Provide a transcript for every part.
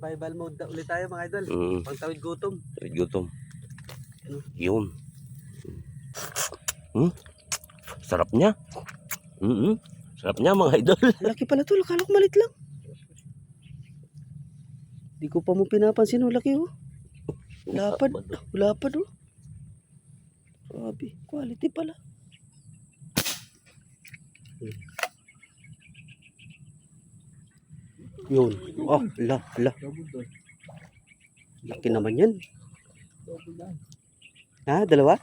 Survival mode ulit tayo mga idol. Pangtawid gutom. Tawid gutom. Yun. Sarap niya. Sarap niya mga idol. Laki pala to. Akala ko malit lang. Di ko pa mo pinapansin. Laki oh. Lapad. Lapad oh. Grabe. Quality pala. Yun. Oh, la. Laki naman yan. Ha? Dalawa?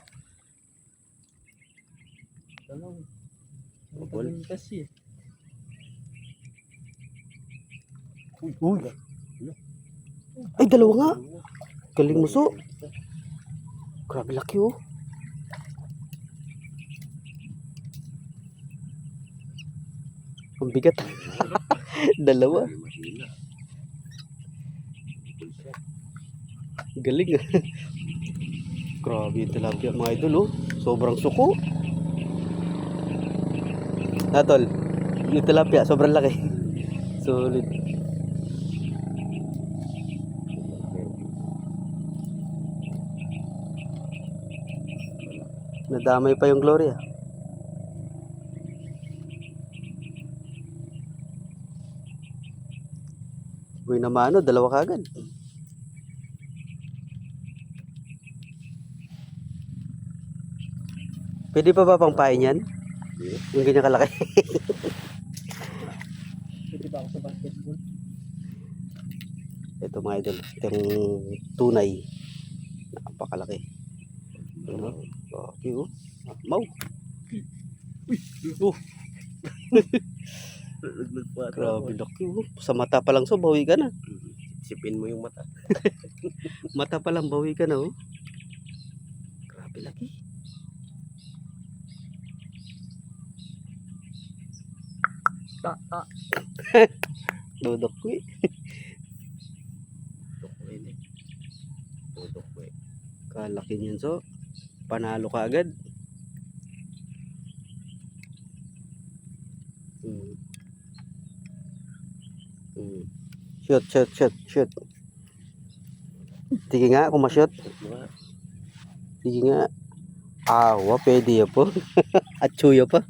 Kasi. Uy. Ay, dalawa nga. Galing mo so. Grabe laki oh. Ang bigat. Dalawa. Galing. Grabe yung tilapia mga idol oh. Sobrang suko. Natol, yung tilapia sobrang laki. Solid. Nadamay pa yung Gloria. Uy naman ano, dalawa kagad. Pwede pa ba pang pain yan? Yung ganyan kalaki. Pwede ba ako sa basketball? Ito mga idol, itong tunay. Napakalaki. Ano? Okay oh. Mau. Oh. Grabe laki oh. Sa mata pa lang so, bawi ka na. Sipin mo yung mata. Mata pa lang, bawi ka na oh. Grabe laki. Dudok ko eh. Kalaki niyan so. Panalo ka agad. Shoot. Sige nga kung ma-shoot. Sige nga. Awa, pwede ya po. At chuyo pa.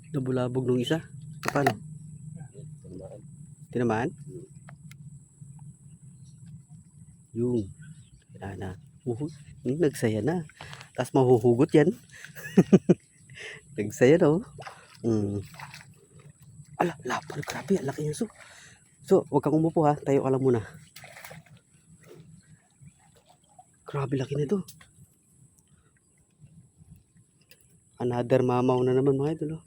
Nabulabog nung isa. Paano? Tinamaan? Yung. Wala na. Nagsaya na. Tapos mahuhugot yan. Nagsaya na oh. Ala, lapar. Grabe, ang laki niya so. So, huwag kang umupo ha. Tayo ka lang muna. Grabe, laki nito. Another mamaw na naman mga idol oh.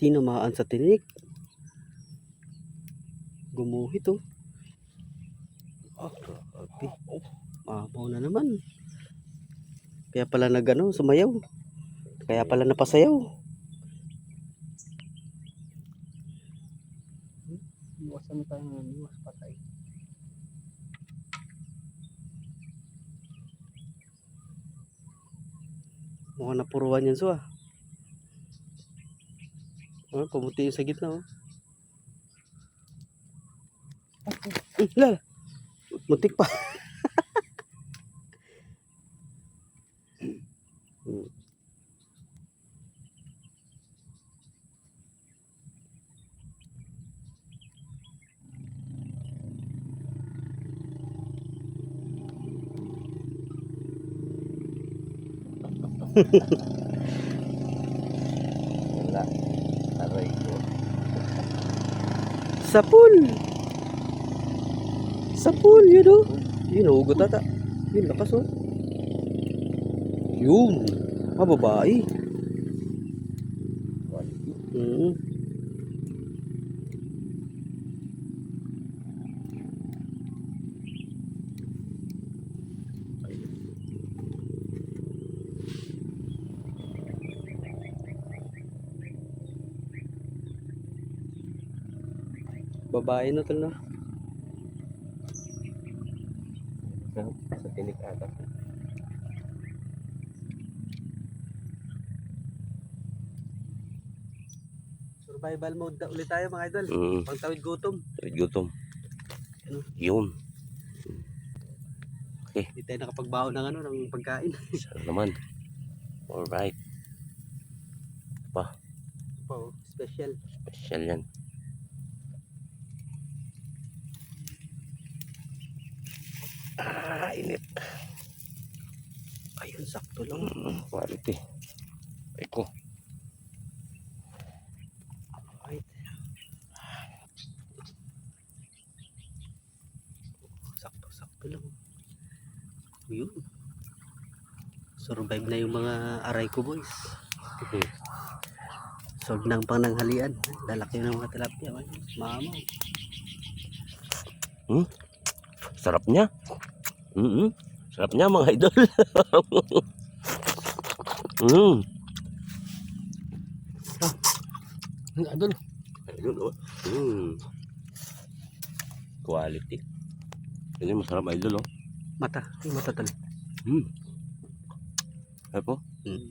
Tinamaan sa tinik. Gumuhit oh. Oh, grabe. Mamaw na naman. Kaya pala nagano, sumayaw. Kaya pala napasayaw. Iwasan tayo ng iwas patay. Mukhang napuruan yan so ah. Oh, pumuti yung sa gitna oh. Lala. Muntik pa. Wala. Aray ko. Sapul yun oh. Yun hugot ata. Yun lakas oh. Yun. Babae. Babae na tala. Sa tinik ata. Survival mode ulit tayo mga idol. Pagtawid gutom. Tawid gutom. Ano? Yun. Hindi tayo nakapagbaon ng ng pagkain. Sarap naman. Alright. Oh, special. Special yan. Init. Ayun, sakto lang. Quality. Eko. Right. Sakto lang. Yun. Survive na yung mga aray ko, boys. Solve ng pananghalian. Lalaki ng mga tilapia. Mama. Sarap niya. Sarap niya mga idol. Idol. Ayun oh. Quality. Ini masarap idol oh. Mata. Yung mata tali. Apa? Mhm.